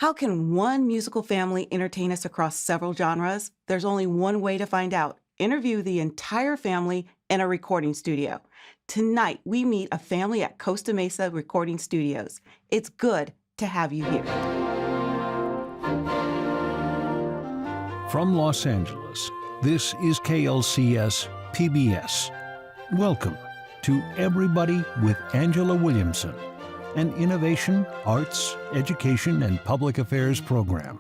How can one musical family entertain us across several genres? There's only one way to find out. Interview the entire family in a recording studio. Tonight, we meet a family at Costa Mesa Recording Studios. It's good to have you here. From Los Angeles, this is KLCS PBS. Welcome to Everybody with Angela Williamson, an innovation, arts, education, and public affairs program.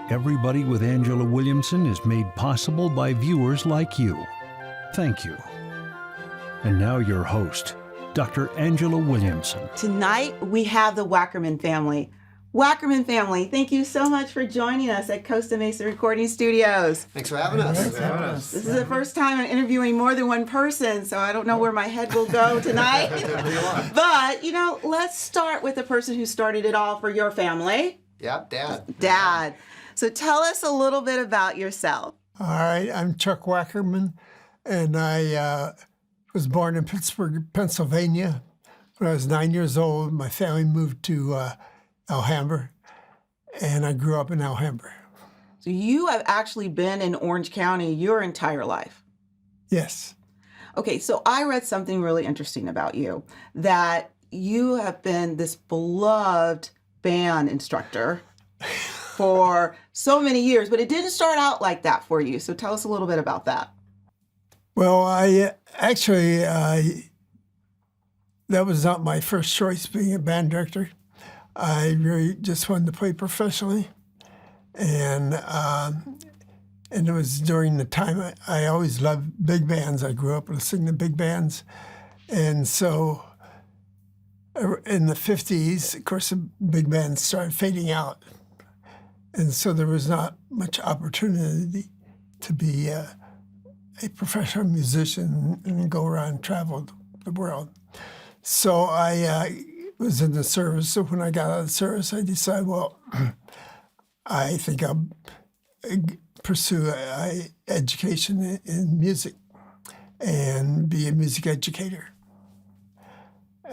Everybody with Angela Williamson is made possible by viewers like you. Thank you. And now your host, Dr. Angela Williamson. Tonight, we have the Wackerman family. Wackerman family, thank you so much for joining us at Costa Mesa Recording Studios. Thanks for having us. This is the first time I'm interviewing more than one person, so I don't know where my head will go tonight. But, let's start with the person who started it all for your family. Yep, Dad. Dad. So tell us a little bit about yourself. All right, I'm Chuck Wackerman, and I was born in Pittsburgh, Pennsylvania. When I was 9 years old, my family moved to Alhambra, and I grew up in Alhambra. So you have actually been in Orange County your entire life. Yes. Okay, so I read something really interesting about you, that you have been this beloved band instructor for so many years, but it didn't start out like that for you. So tell us a little bit about that. Well, I actually, that was not my first choice, being a band director. I really just wanted to play professionally, and it was during the time I always loved big bands. I grew up listening to big bands, and so in the 50s, of course, the big bands started fading out, and so there was not much opportunity to be a professional musician and go around and travel the world. So I was in the service. So when I got out of the service, I decided, well, I think I'll pursue education in music and be a music educator.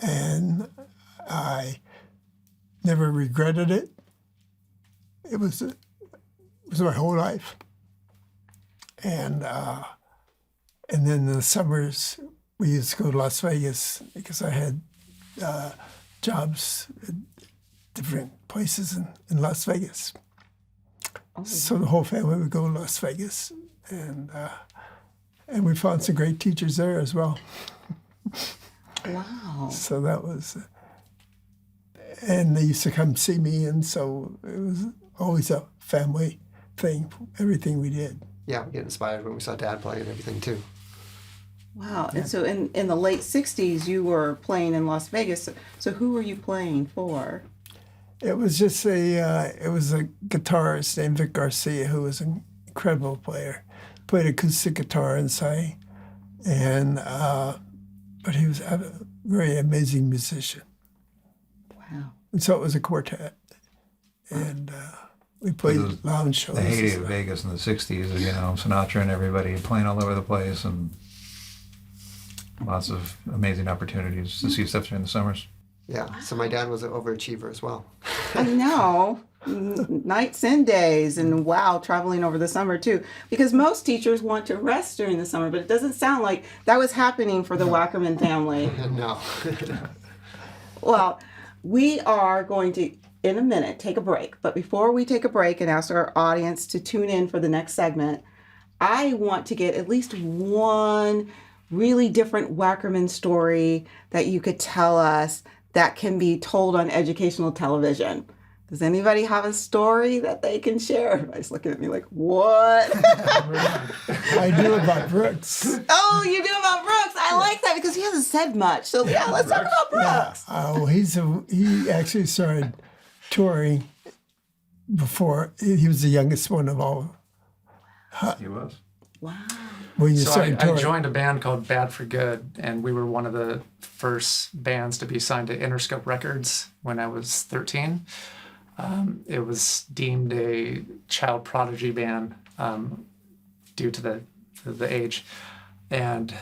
And I never regretted it. It was my whole life. And then in the summers, we used to go to Las Vegas because I had jobs at different places in Las Vegas. Oh. So the whole family would go to Las Vegas, and we found some great teachers there as well. Wow. So that was, and they used to come see me, and so it was always a family thing, everything we did. Yeah, we get inspired when we saw Dad play and everything too. Wow. And so in the late 60s, you were playing in Las Vegas. So who were you playing for? It was just a guitarist named Vic Garcia, who was an incredible player. Played acoustic guitar and sang. And, but he was a very amazing musician. Wow. And so it was a quartet. And we played lounge shows. The heyday of Vegas in the 60s, Sinatra and everybody playing all over the place, and lots of amazing opportunities to see stuff during the summers. Yeah, so my dad was an overachiever as well. I know. Nights and days, and wow, traveling over the summer too. Because most teachers want to rest during the summer, but it doesn't sound like that was happening for the Wackerman family. No. Well, we are going to, in a minute, take a break. But before we take a break and ask our audience to tune in for the next segment, I want to get at least one really different Wackerman story that you could tell us that can be told on educational television. Does anybody have a story that they can share? Everybody's looking at me like, what? I do about Brooks. Oh, you do about Brooks. I like that because he hasn't said much. So yeah, let's talk about Brooks. Yeah. He actually started touring before. He was the youngest one of all. He was. Wow. When you So started I touring. joined a band called Bad for Good, and we were one of the first bands to be signed to Interscope Records when I was 13. It was deemed a child prodigy band due to the age. And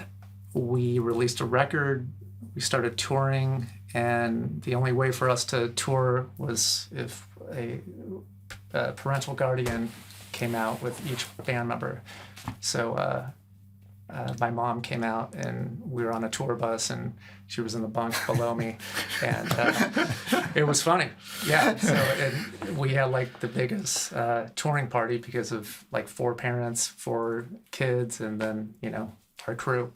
we released a record, we started touring, and the only way for us to tour was if a parental guardian came out with each band member. So my mom came out, and we were on a tour bus, and she was in the bunk below me, and it was funny. Yeah. So we had like the biggest touring party because of like 4 parents, 4 kids, and then our crew.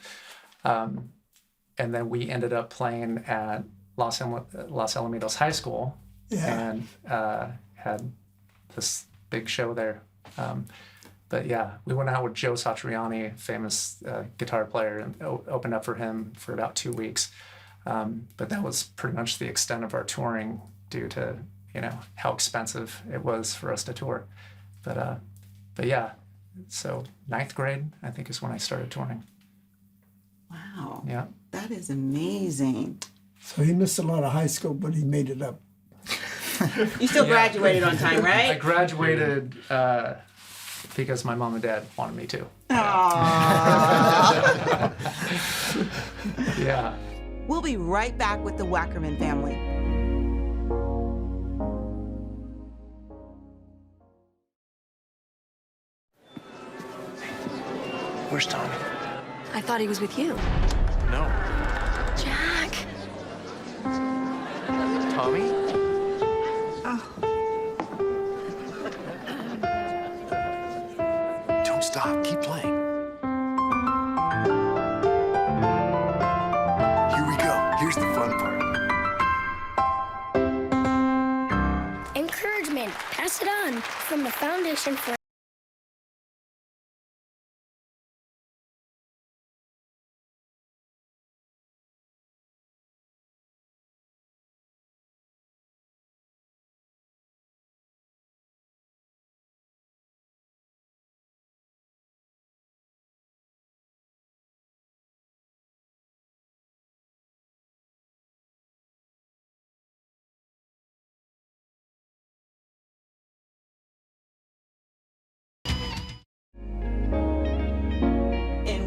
And then we ended up playing at Los Alamitos High School, and had this big show there. But yeah, we went out with Joe Satriani, famous guitar player, and opened up for him for about 2 weeks. But that was pretty much the extent of our touring due to how expensive it was for us to tour. But yeah, so 9th grade I think is when I started touring. Wow. Yeah. That is amazing. So he missed a lot of high school, but he made it up. You still graduated on time, I right? graduated because my mom and dad wanted me to. Aww. Yeah. We'll be right back with the Wackerman family. Where's Tommy? I thought he was with you. No. Jack. Tommy? Don't stop. Keep playing. Here we go. Here's the fun part. Encouragement. Pass it on from the Foundation for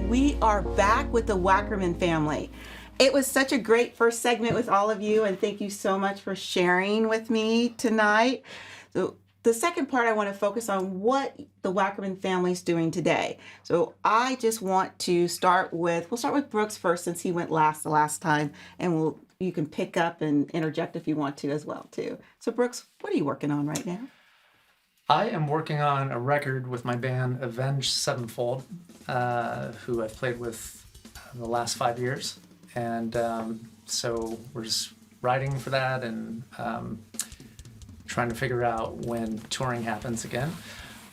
We are back with the Wackerman family. It was such a great first segment with all of you, and thank you so much for sharing with me tonight. So the second part, I want to focus on what the Wackerman family is doing today. So I just want to we'll start with Brooks first, since he went last the last time, and you can pick up and interject if you want to as well too. So Brooks, what are you working on right now? I am working on a record with my band Avenged Sevenfold, who I've played with the last 5 years. And so we're just writing for that and trying to figure out when touring happens again.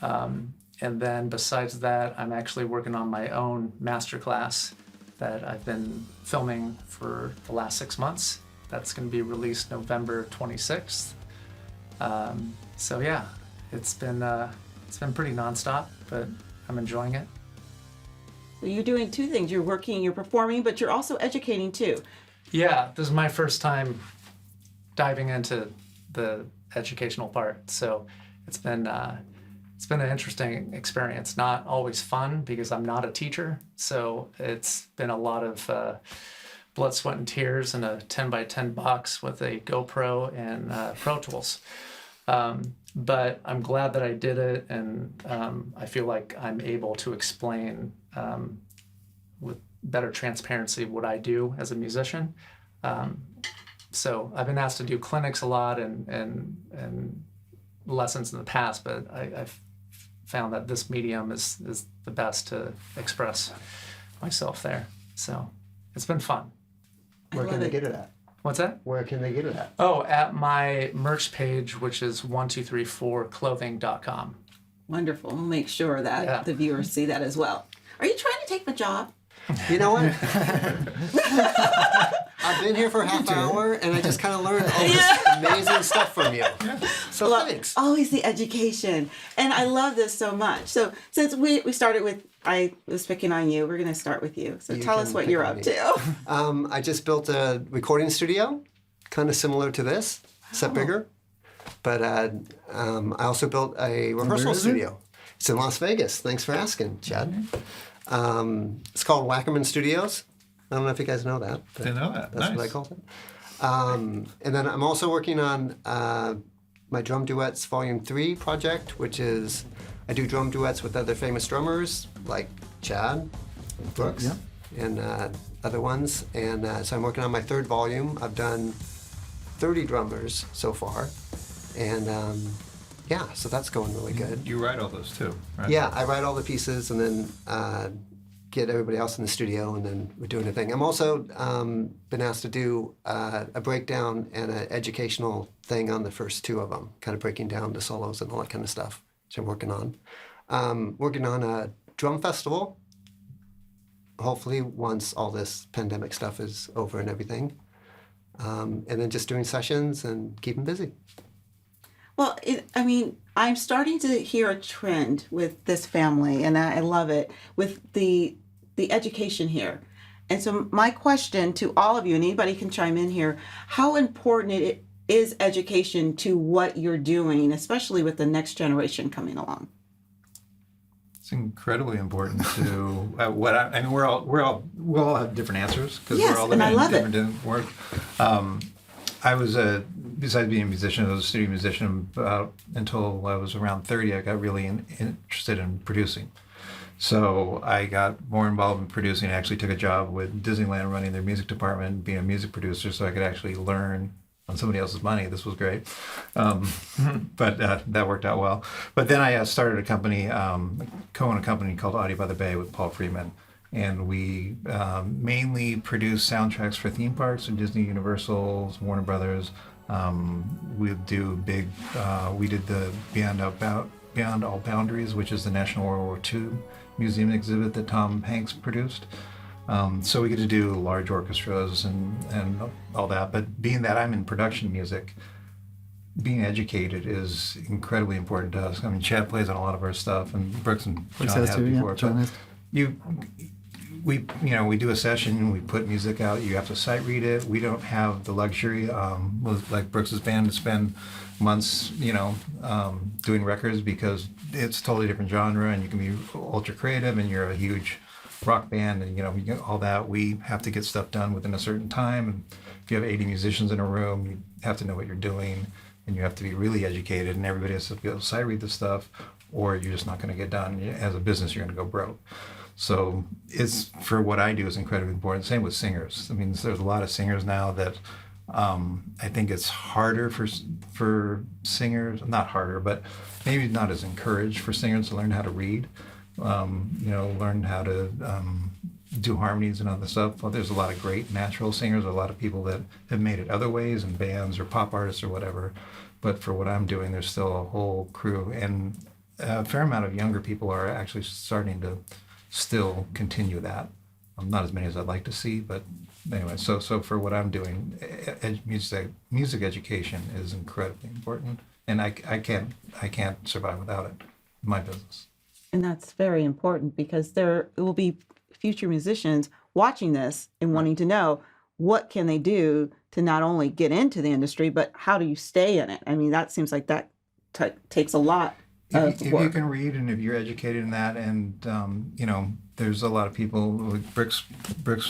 And then besides that, I'm actually working on my own masterclass that I've been filming for the last 6 months. That's going to be released November 26th. So yeah. It's been pretty nonstop, but I'm enjoying it. So you're doing 2 things. You're working, you're performing, but you're also educating too. Yeah, this is my first time diving into the educational part. So it's been an interesting experience. Not always fun because I'm not a teacher. So it's been a lot of blood, sweat, and tears in a 10x10 box with a GoPro and Pro Tools. But I'm glad that I did it, and I feel like I'm able to explain with better transparency what I do as a musician. So I've been asked to do clinics a lot and lessons in the past, but I've found that this medium is the best to express myself there. So it's been fun. Where can they get it at? What's that? Where can they get it at? Oh, at my merch page, which is 1234clothing.com. Wonderful. We'll make sure that the viewers see that as well. Are you trying to take my job? You know what? I've been here for a half hour, and I just kind of learned all this amazing stuff from you. So thanks. Always the education. And I love this so much. So since we started with, I was picking on you, we're going to start with you. So tell us what you're up to. I just built a recording studio, kind of similar to this, except bigger. But I also built a rehearsal studio. It's in Las Vegas. Thanks for asking, Chad. It's called Wackerman Studios. I don't know if you guys know that. Didn't know that. That's Nice. what I called it. And then I'm also working on my Drum Duets Volume 3 project, which is I do drum duets with other famous drummers like Chad, Brooks, and other ones. And so I'm working on my 3rd volume. I've done 30 drummers so far. And yeah, so that's going really good. You write all those too, right? Yeah, I write all the pieces and then get everybody else in the studio, and then we're doing a thing. I'm also been asked to do a breakdown and an educational thing on the first 2 of them, kind of breaking down the solos and all that kind of stuff, which I'm working on. Working on a drum festival, hopefully once all this pandemic stuff is over and everything. And then just doing sessions and keeping busy. Well, I'm starting to hear a trend with this family, and I love it, with the education here. And so my question to all of you, and anybody can chime in here, how important it is education to what you're doing, especially with the next generation coming along? It's incredibly important to we all have different answers because Yes, we're all and I love it. different work. I was besides being a musician, I was a studio musician until I was around 30. I got really interested in producing. So I got more involved in producing. I actually took a job with Disneyland running their music department, being a music producer, so I could actually learn on somebody else's money. This was great. But that worked out well. But then I started a company, co-owned a company called Audio by the Bay with Paul Freeman. And we mainly produce soundtracks for theme parks and Disney, Universal, Warner Brothers. We do we did the Beyond All Boundaries, which is the National World War II Museum exhibit that Tom Hanks produced. So we get to do large orchestras and all that. But being that I'm in production music, being educated is incredibly important to us. I mean, Chad plays on a lot of our stuff, and Brooks and John have before. John has. We do a session, we put music out, you have to sight read it. We don't have the luxury, like Brooks's band, to spend months, doing records, because it's a totally different genre, and you can be ultra creative, and you're a huge rock band, and you get all that. We have to get stuff done within a certain time, and if you have 80 musicians in a room, you have to know what you're doing, and you have to be really educated, and everybody has to be able to sight read the stuff, or you're just not going to get done. As a business, you're going to go broke. So it's, for what I do, is incredibly important. Same with singers. I mean, there's a lot of singers now that I think it's harder for singers, not harder, but maybe not as encouraged for singers to learn how to read, learn how to do harmonies and other stuff. Well, there's a lot of great natural singers, a lot of people that have made it other ways in bands or pop artists or whatever. But for what I'm doing, there's still a whole crew, and a fair amount of younger people are actually starting to still continue that. Not as many as I'd like to see, but anyway, so for what I'm doing, music education is incredibly important, and I can't survive without it in my business. And that's very important, because there will be future musicians watching this and wanting to know what can they do to not only get into the industry, but how do you stay in it? I mean, that seems like that takes a lot. If you can read, and if you're educated in that, and there's a lot of people. Like Brooks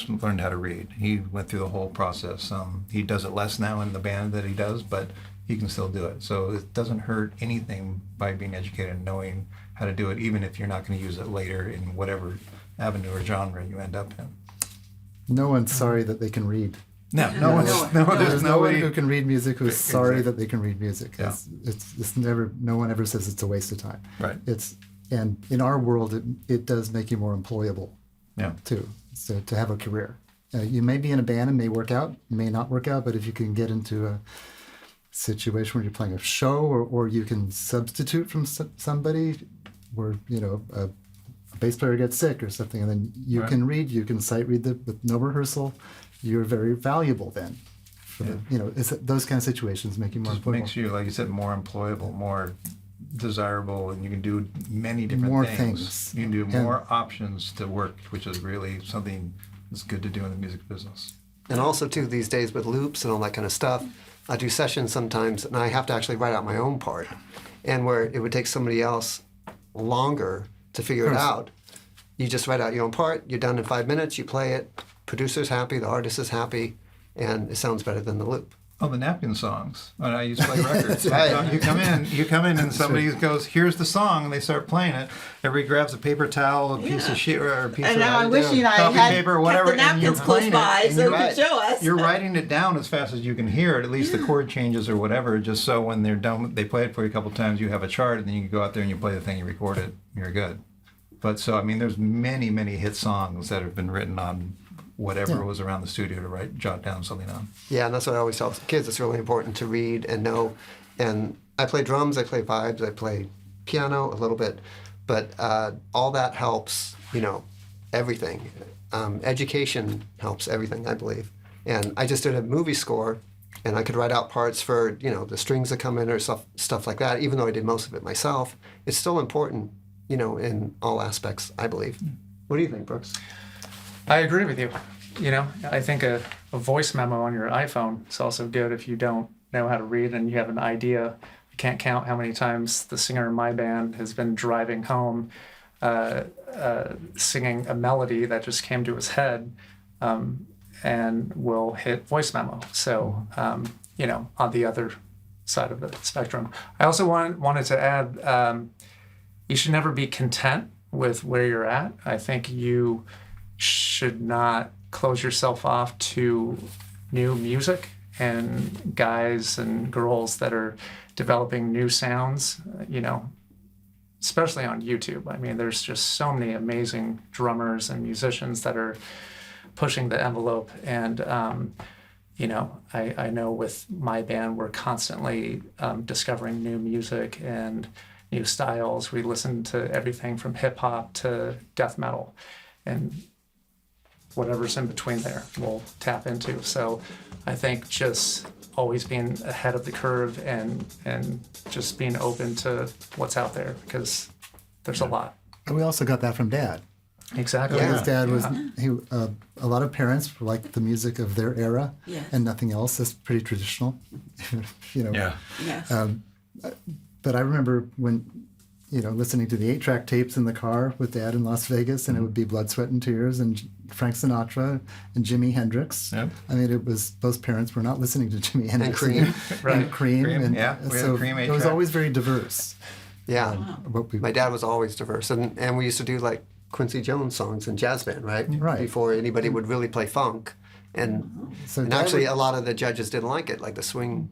learned how to read. He went through the whole process. He does it less now in the band that he does, but he can still do it. So it doesn't hurt anything by being educated and knowing how to do it, even if you're not going to use it later in whatever avenue or genre you end up in. No one's sorry that they can read. No, There's no one who can read music who's sorry that they can read music. Yeah. It's never. No one ever says it's a waste of time. Right. And in our world, it does make you more employable. Yeah. Too. So to have a career, you may be in a band and may work out, may not work out, but if you can get into a situation where you're playing a show, or you can substitute from somebody, where a bass player gets sick or something, and then you can read, you can sight read with no rehearsal. You're very valuable then. It's those kind of situations make you more employable. Makes you, like you said, more employable, more desirable, and you can do many different more things. You can do more options to work, which is really something that's good to do in the music business. And also, too, these days with loops and all that kind of stuff, I do sessions sometimes, and I have to actually write out my own part. And where it would take somebody else longer to figure it out, you just write out your own part, you're done in 5 minutes, you play it, producer's happy, the artist is happy, and it sounds better than the loop. Oh, the napkin songs. When I used to play records. Right. You come in, and somebody goes, "Here's the song," and they start playing it. Everybody grabs a paper towel, a piece of sheet, or a piece And of now I wish I copy had paper, or kept whatever, the and you're napkins close playing by it. and so you're you could show us. You're writing it down as fast as you can hear it. At least the chord changes or whatever. Just so when they're done, they play it for you a couple times. You have a chart, and then you can go out there and you play the thing, you record it, you're good. But so I mean, there's many hit songs that have been written on whatever was around the studio to jot down something on. Yeah, and that's what I always tell kids. It's really important to read and know. And I play drums, I play vibes, I play piano a little bit, but all that helps, everything. Education helps everything, I believe. And I just did a movie score, and I could write out parts for, the strings that come in or stuff like that. Even though I did most of it myself, it's still important, in all aspects, I believe. What do you think, Brooks? I agree with you. I think a voice memo on your iPhone is also good if you don't know how to read and you have an idea. I can't count how many times the singer in my band has been driving home singing a melody that just came to his head and will hit voice memo. So, on the other side of the spectrum. I also wanted to add, you should never be content with where you're at. I think you should not close yourself off to new music and guys and girls that are developing new sounds, especially on YouTube. I mean, there's just so many amazing drummers and musicians that are pushing the envelope. And, I know with my band, we're constantly discovering new music and new styles. We listen to everything from hip hop to death metal. And whatever's in between there we'll tap into. So I think just always being ahead of the curve and just being open to what's out there, because there's a lot. And we also got that from Dad. Exactly. His dad was a lot of parents liked the music of their era and nothing else. That's pretty traditional. Yes. But I remember when listening to the 8-track tapes in the car with Dad in Las Vegas, and it would be Blood, Sweat, and Tears and Frank Sinatra and Jimi Hendrix. Yep. I mean, it was both parents were not listening to Jimi Hendrix. Cream. And Cream. Cream, And yeah. We had so Cream it was 8-track. always very diverse. Yeah. What My dad was always diverse. And we used to do like Quincy Jones songs in jazz band, right? Right. Before anybody would really play funk. And, So and Dad actually, would- a lot of the judges didn't like it, like the swing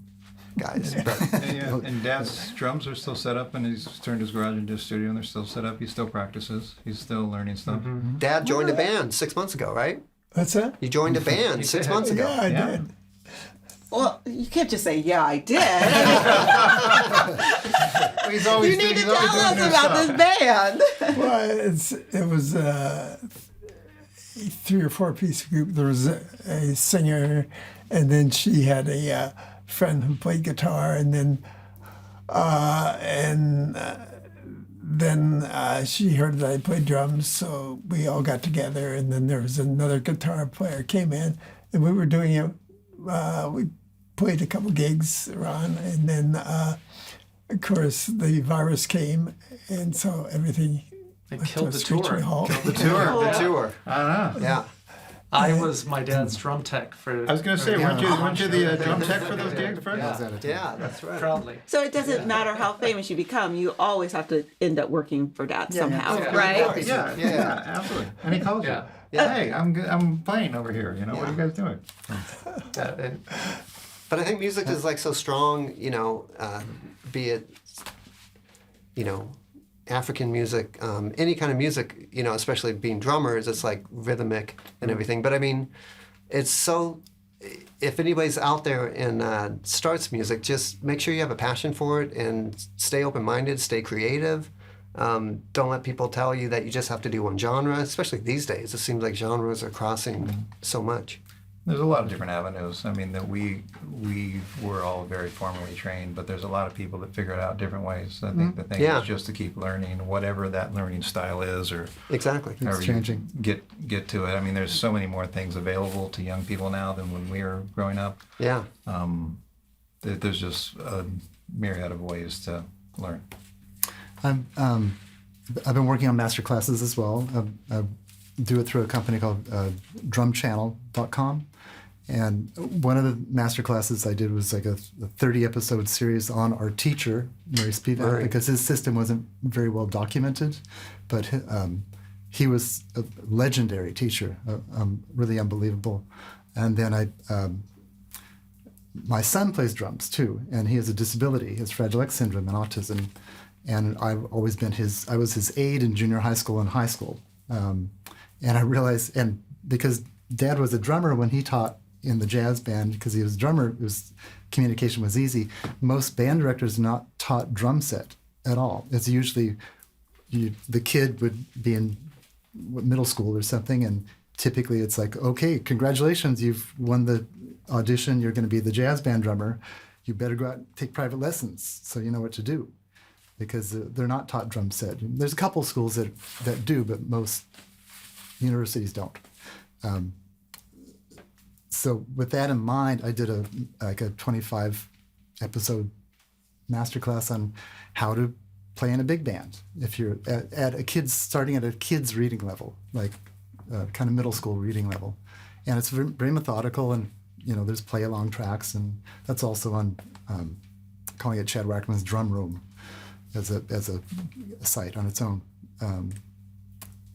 guys. But, And Dad's drums are still set up, and he's turned his garage into a studio, and they're still set up. He still practices. He's still learning stuff. Dad joined a band 6 months ago, right? That's it? You joined a band 6 months ago. Yeah, I Yeah. did. Well, you can't just say, yeah, I did. He's always You need to he's tell always doing us new about stuff. this band. Well, it was a 3 or 4 piece group. There was a singer, and then she had a friend who played guitar, and then she heard that I played drums, so we all got together. And then there was another guitar player came in, and we were doing it. We played a couple gigs around, and then of course the virus came, and so everything They went killed to a the screeching tour. halt. The tour. I don't know. Yeah. I was my dad's drum tech for. I was going to say, weren't you the drum tech for those gigs first? Yeah, that's right. Proudly. So it doesn't matter how famous you become, you always have to end up working for Dad somehow, yeah. right? Yeah, absolutely. And he calls Yeah. you. Hey, I'm playing over here. What are you guys doing? But I think music is like so strong, be it, African music, any kind of music, especially being drummers, it's like rhythmic and everything. But I mean, it's so, if anybody's out there and starts music, just make sure you have a passion for it and stay open-minded, stay creative. Don't let people tell you that you just have to do one genre, especially these days. It seems like genres are crossing so much. There's a lot of different avenues. I mean, that we were all very formally trained, but there's a lot of people that figure it out different ways. I think the thing Yeah. is just to keep learning, whatever that learning style is, or Exactly. however you changing. get to it. I mean, there's so many more things available to young people now than when we were growing up. Yeah. There's just a myriad of ways to learn. I've been working on master classes as well. I do it through a company called drumchannel.com. And one of the master classes I did was like a 30-episode series on our teacher, Murray Spivak, Right. because his system wasn't very well documented, but he was a legendary teacher, really unbelievable. And then my son plays drums too, and he has a disability, he has Fragile X syndrome and autism, and I've always been I was his aide in junior high school and high school. And I realized, and because Dad was a drummer when he taught in the jazz band, because he was a drummer, communication was easy. Most band directors not taught drum set at all. It's usually the kid would be in middle school or something, and typically it's like, okay, congratulations, you've won the audition, you're going to be the jazz band drummer. You better go out and take private lessons so you know what to do, because they're not taught drum set. There's a couple schools that do, but most universities don't. So with that in mind, I did a 25-episode masterclass on how to play in a big band if you're starting at a kid's reading level, like kind of middle school reading level. And it's very, very methodical, and there's play-along tracks, and that's also on calling it Chad Wackerman's Drum Room as a site on its own.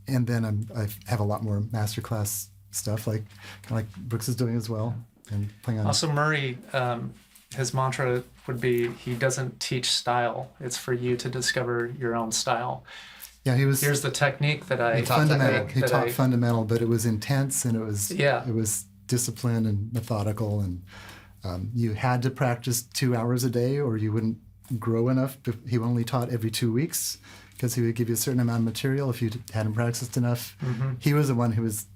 And then I have a lot more masterclass stuff, kind of like Brooks is doing as well, and playing on. Also, Murray, his mantra would be, he doesn't teach style. It's for you to discover your own style. Yeah, he was. Here's the technique that I fundamental. He taught I, fundamental, but it was intense, and it was disciplined and methodical, and you had to practice 2 hours a day, or you wouldn't grow enough. He only taught every 2 weeks, because he would give you a certain amount of material if you hadn't practiced enough. Mm-hmm. He was the one who was.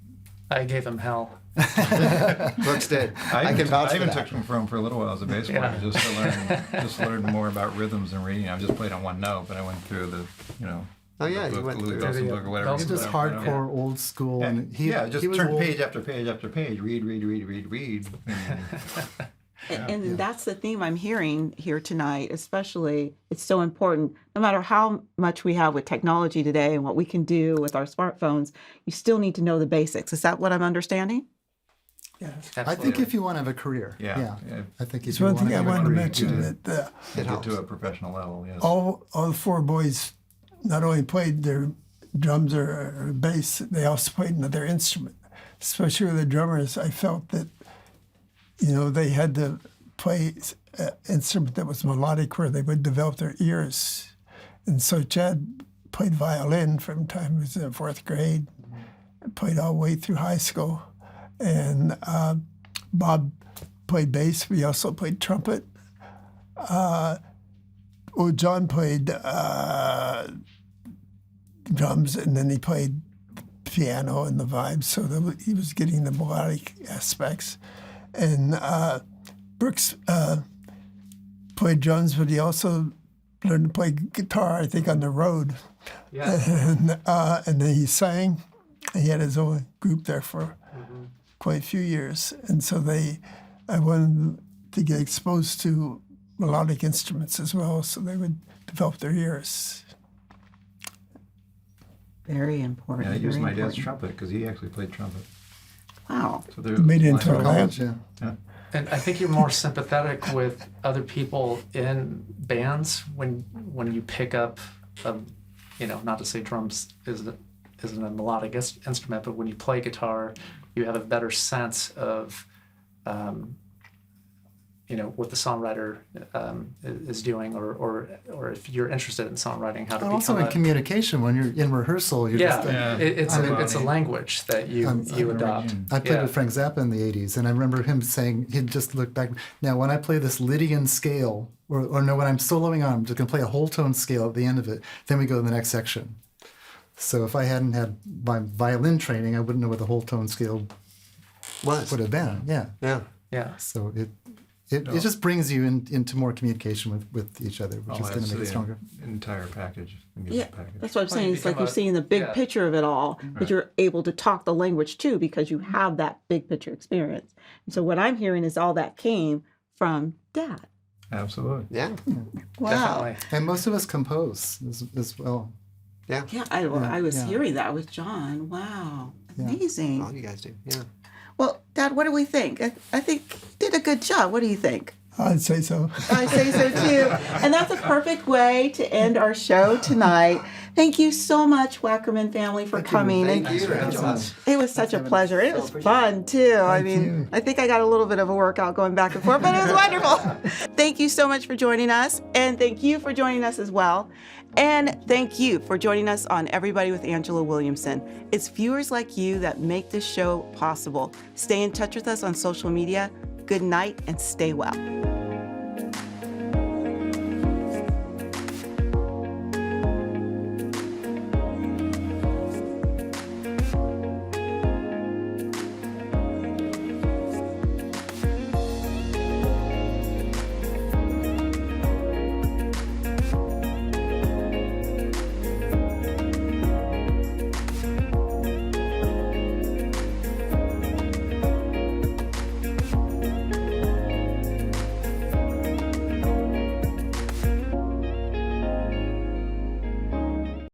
I gave him hell. Brooks did. I can vouch I even for that. took him from for a little while as a bass player, just to learn more about rhythms and reading. I just played on one note, but I went through the Oh yeah, book, you went the Louis through. Bellson book or whatever. He was just hardcore old school, and he just he was turn old. page after page after page, read. And that's the theme I'm hearing here tonight, especially. It's so important. No matter how much we have with technology today and what we can do with our smartphones, you still need to know the basics. Is that what I'm understanding? Yes. I think if you want to have a career, Yeah. I think if There's you one want thing to I have a wanted to career, mention you that Get to a professional level. Yes. all the four boys not only played their drums or bass, they also played another instrument. Especially with the drummers, I felt that they had to play an instrument that was melodic, where they would develop their ears. And so Chad played violin from the time he was in fourth grade, played all the way through high school. And Bob played bass, but he also played trumpet. John played drums, and then he played piano and the vibes, so he was getting the melodic aspects. And Brooks played drums, but he also learned to play guitar, I think, on the road. Yeah. And then he sang. He had his own group there for quite a few years. And so I wanted to get exposed to melodic instruments as well, so they would develop their ears. Very important. Yeah, I used very my dad's important. trumpet because he actually played trumpet. Wow. So there Made it into a college, band. yeah. And I think you're more sympathetic with other people in bands when you pick up, not to say drums isn't a melodic instrument, but when you play guitar, you have a better sense of, what the songwriter is doing, or if you're interested in songwriting, how to become Also in communication, when you're in rehearsal, you're just. It's a language that you adopt. I played with Frank Zappa in the 80s, and I remember him saying, he'd just look back, now when I play this Lydian scale, or no, when I'm soloing on, I'm just going to play a whole tone scale at the end of it, then we go to the next section. So if I hadn't had my violin training, I wouldn't know what the whole tone scale would have been. Yeah. Yeah. So it just brings you into more communication with each other, which is going to make it stronger. Entire package. Yeah, Package. that's what I'm saying. you It's like become you're seeing the big yeah. picture of it all, but Right. you're able to talk the language too because you have that big picture experience. And so what I'm hearing is all that came from Dad. Absolutely. Yeah. Wow. Definitely. And most of us compose as well. Yeah. Yeah, I was Yeah. hearing that with John. Wow. Yeah. Amazing. All you guys do. Yeah. Well, Dad, what do we think? I think you did a good job. What do you think? I'd say so. I say so too. And that's a perfect way to end our show tonight. Thank you so much, Wackerman family, for coming. Thank you for having us. It was such a pleasure. It was fun too. I mean, I think I got a little bit of a workout going back and forth, but it was wonderful. Thank you so much for joining us. And thank you for joining us as well. And thank you for joining us on Everybody with Angela Williamson. It's viewers like you that make this show possible. Stay in touch with us on social media. Good night and stay well.